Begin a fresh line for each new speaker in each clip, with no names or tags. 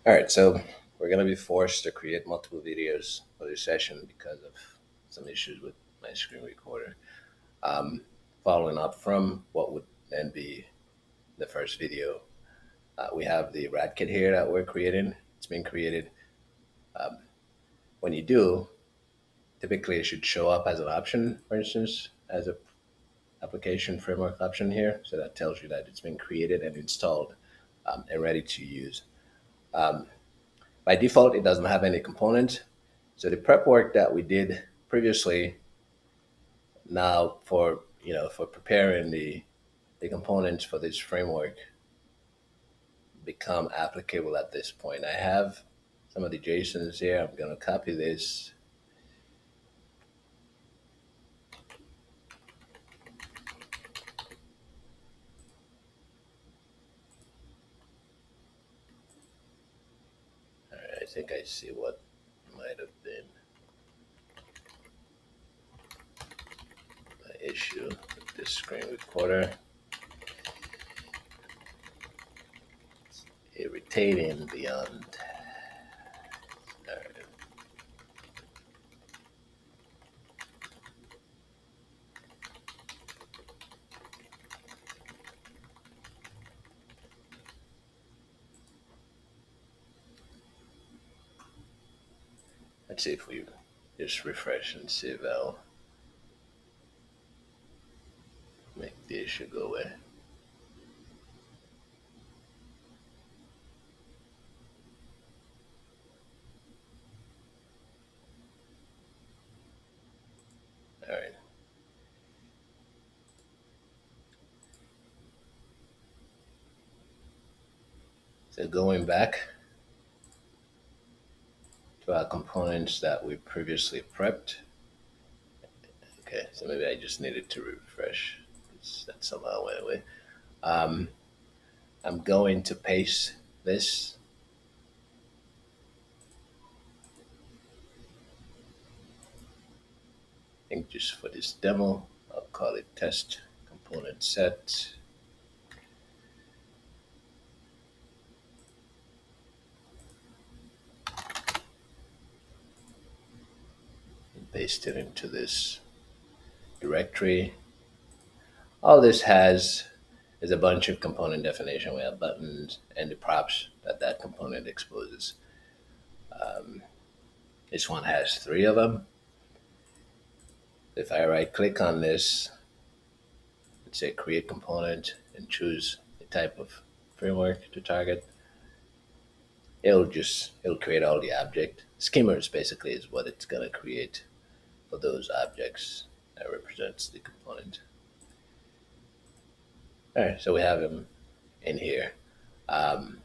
All right, so we're going to be forced to create multiple videos for this session because of some issues with my screen recorder. Um, Following up from what would then be the first video, we have the RADKit here that we're creating. It's been created. Um, when you do, typically it should show up as an option, for instance, as a application framework option here. So that tells you that it's been created and installed and ready to use. Um, by default, it doesn't have any components. So the prep work that we did previously, now for preparing the components for this framework, become applicable at this point. I have some of the JSONs here. I'm going to copy this. All right, I think I see what might have been the issue with this screen recorder. Irritating beyond. All right. Let's see if we just refresh and see if that'll make the issue go away. All right. So going back to our components that we previously prepped. Okay, so maybe I just needed to refresh. That somehow went away. Um, I'm going to paste this. I think just for this demo, I'll call it test component set. And paste it into this directory. All this has is a bunch of component definition. We have buttons and the props that component exposes. Um, this one has three of them. If I right click on this, let's say create component and choose a type of framework to target, it'll create all the object. Schemas basically is what it's gonna create for those objects that represents the component. All right, so we have them in here. Um,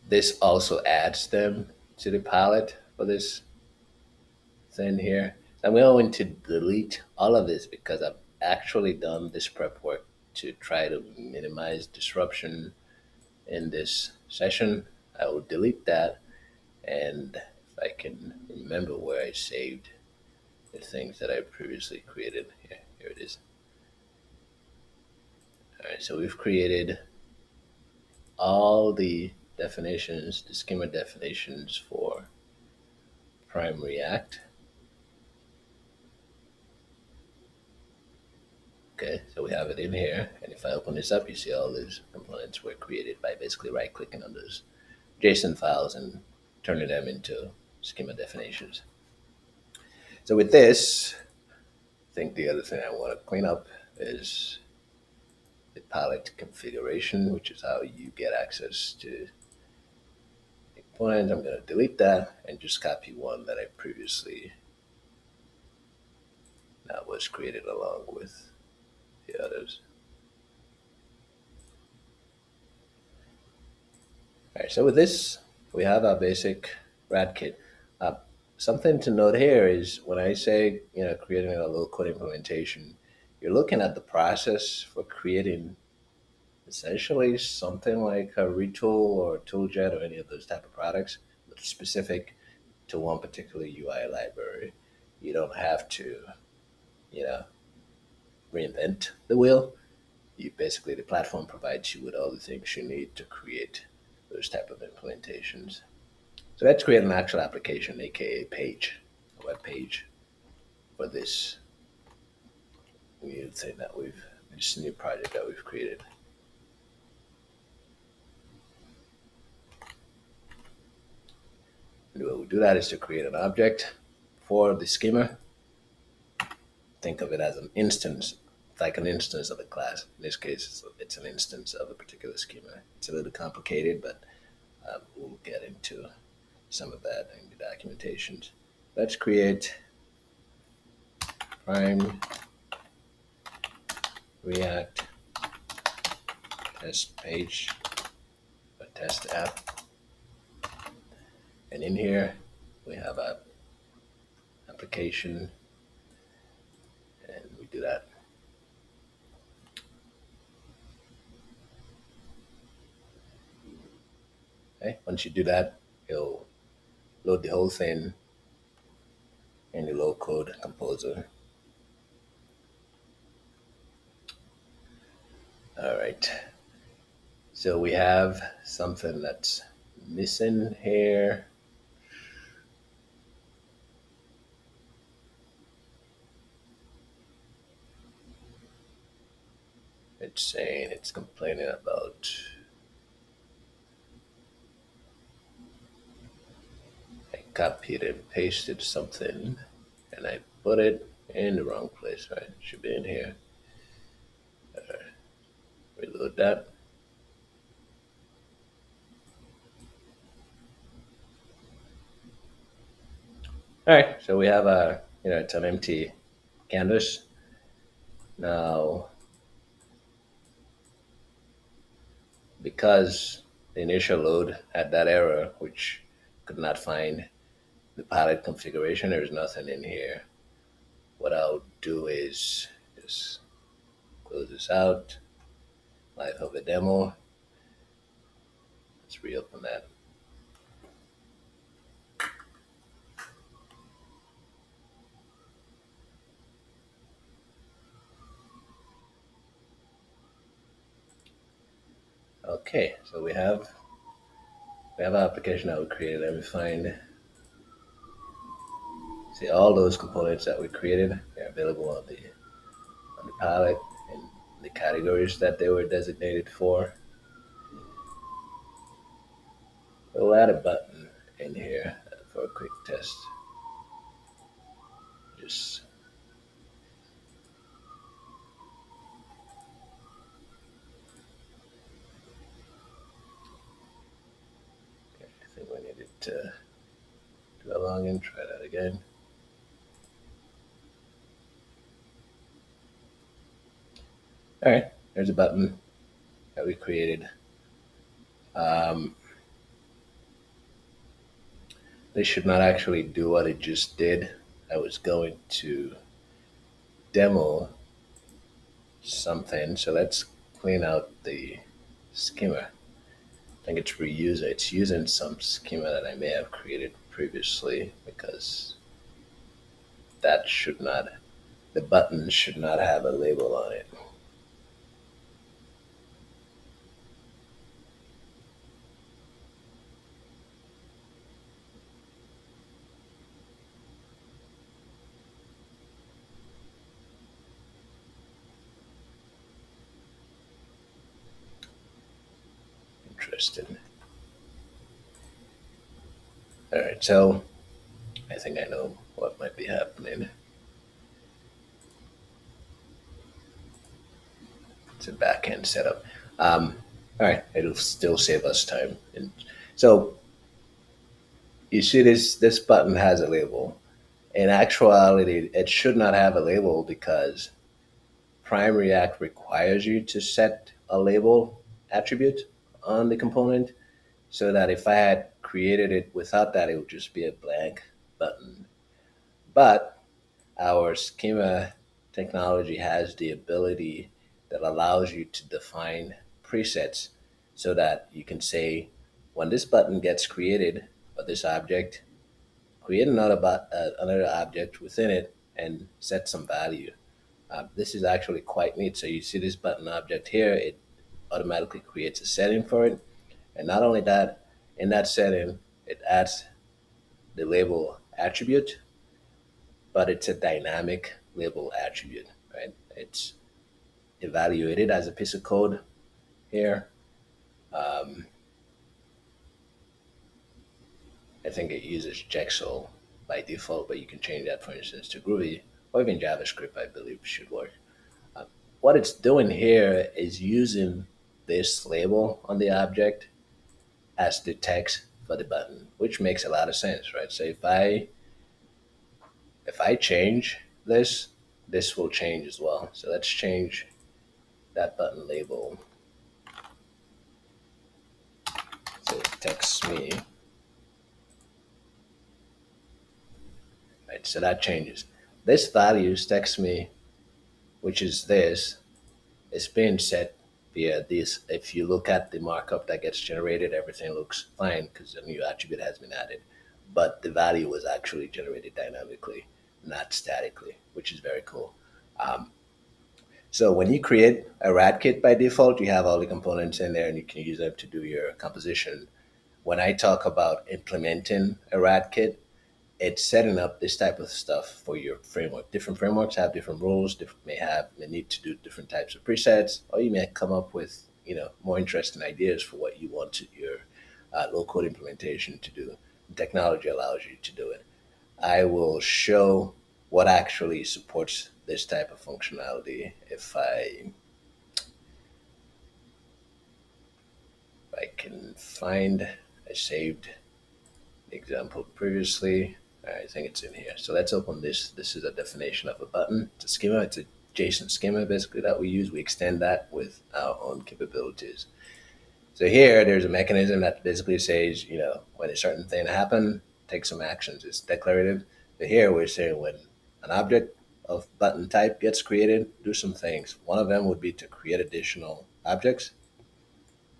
this also adds them to the palette for this thing here. I'm going to delete all of this because I've actually done this prep work to try to minimize disruption in this session. I will delete that, and if I can remember where I saved the things that I previously created, here it is. All right, so we've created all the definitions, the schema definitions for PrimeReact. Okay, so we have it in here, and if I open this up, you see all those components were created by basically right-clicking on those JSON files and turning them into schema definitions. So with this, I think the other thing I want to clean up is the palette configuration, which is how you get access to the component. I'm going to delete that and just copy one that I previously that was created along with the others. All right, so with this, we have our basic RADKit. Uh, Something to note here is when I say, creating a low code implementation, you're looking at the process for creating essentially something like a Retool or Tooljet or any of those type of products, but specific to one particular UI library. You don't have to, you know, reinvent the wheel. You basically, the platform provides you with all the things you need to create those type of implementations. So let's create an actual application, aka page, a web page for this new thing that this new project that we've created. And the way we do that is to create an object for the schema. Think of it as an instance, like an instance of a class. In this case, it's an instance of a particular schema. It's a little complicated, but we'll get into some of that in the documentations. Let's create PrimeReact test page, a test app. And in here, we have a application, and we do that. Okay, once you do that, you'll load the whole thing in the low code composer. All right. So we have something that's missing here. It's saying it's complaining about I copied and pasted something and I put it in the wrong place, right? It should be in here. Reload that. All right, so we have it's an empty canvas. Now, because the initial load had that error, which could not find the palette configuration, there's nothing in here. What I'll do is just close this out. Life of a demo. Let's reopen that. Okay, so we have an application that we created. Let me find. See, all those components that we created are available on the palette and the categories that they were designated for. We'll add a button in here for a quick test. Just I think we needed to do a login. Try that again. All right, there's a button that we created. This should not actually do what it just did. I was going to demo something, so let's clean out the schema. I think it's reusing. It's using some schema that I may have created previously because that should not, the button should not have a label on it. Interesting. All right, so I think I know what might be happening. It's a backend setup. All right, it'll still save us time. And so you see this button has a label. In actuality, it should not have a label because PrimeReact requires you to set a label attribute on the component so that if I had created it without that, it would just be a blank button. But our schema technology has the ability that allows you to define presets so that you can say, when this button gets created, or this object, create another object within it and set some value. This is actually quite neat. So you see this button object here, it automatically creates a setting for it. And not only that, in that setting, it adds the label attribute, but it's a dynamic label attribute, right? It's evaluated as a piece of code here. Um, I think it uses Jexel by default, but you can change that, for instance, to Groovy or even JavaScript, I believe should work. Uh, what it's doing here is using this label on the object as the text for the button, which makes a lot of sense, right? So if I change this, this will change as well. So let's change that button label. So text me, right? So that changes. This values text me, which is this, is being set via this. If you look at the markup that gets generated, everything looks fine because a new attribute has been added. But the value was actually generated dynamically, not statically, which is very cool. Um, so when you create a RADKit by default, you have all the components in there and you can use them to do your composition. When I talk about implementing a RADKit, it's setting up this type of stuff for your framework. Different frameworks have different rules. May need to do different types of presets, or you may come up with more interesting ideas for what you want your low code implementation to do. Technology allows you to do it. I will show what actually supports this type of functionality if I can find. I saved the example previously. I think it's in here. So let's open this. This is a definition of a button. It's a schema. It's a JSON schema basically that we use. We extend that with our own capabilities. So here, there's a mechanism that basically says, when a certain thing happens, take some actions. It's declarative. But here we're saying when an object of button type gets created, do some things. One of them would be to create additional objects.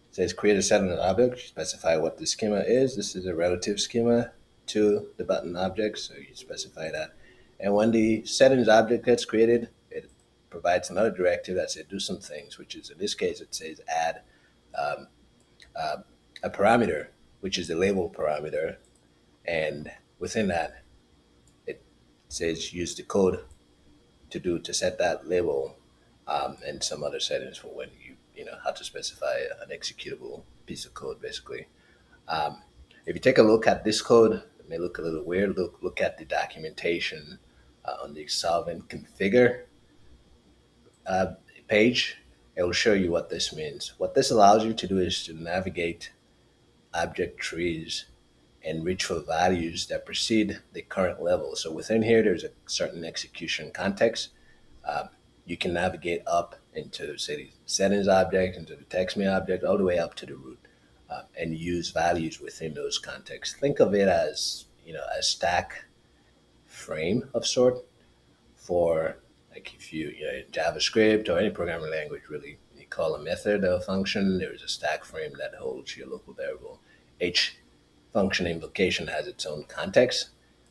It says create a set of objects, specify what the schema is. This is a relative schema to the button object, so you specify that. And when the settings object gets created, it provides another directive that says do some things, which is in this case, it says add um, uh, a parameter, which is the label parameter. And within that, it says use the code to set that label and some other settings for when how to specify an executable piece of code, basically. Um, if you take a look at this code, it may look a little weird. Look at the documentation on the Solvent configure uh, page. It will show you what this means. What this allows you to do is to navigate object trees and reach for values that precede the current level. So within here, there's a certain execution context. Um, you can navigate up into, say, the settings object, into the text me object, all the way up to the root, and use values within those contexts. Think of it as a stack frame of sort for like if JavaScript or any programming language really, you call a method or a function, there's a stack frame that holds your local variable. Each function invocation has its own context.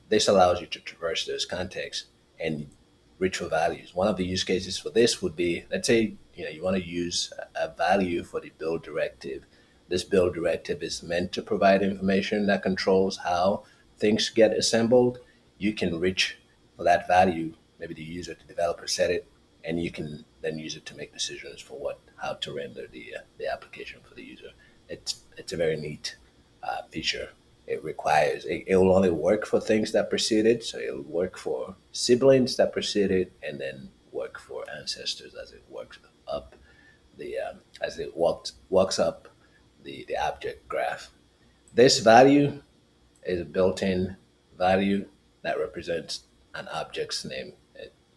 This allows you to traverse those contexts and reach for values. One of the use cases for this would be, let's say, you want to use a value for the build directive. This build directive is meant to provide information that controls how things get assembled. You can reach for that value. Maybe the user, the developer set it, and you can then use it to make decisions for how to render the application for the user. It's a very neat feature. It will only work for things that precede it. So it'll work for siblings that precede it, and then work for ancestors as it works up as it walks up the object graph. This value is a built-in value that represents an object's name.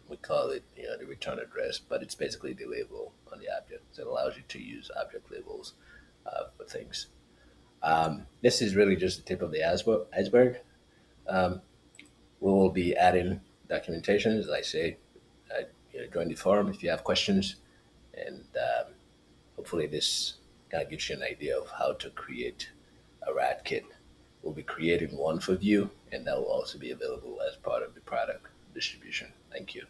We call it the return address, but it's basically the label on the object. So it allows you to use object labels for things. This is really just the tip of the iceberg. Um, we will be adding documentation, as I say. Join the forum if you have questions, and hopefully this kind of gives you an idea of how to create a RAD kit. We'll be creating one for Vue, and that will also be available as part of the product distribution. Thank you.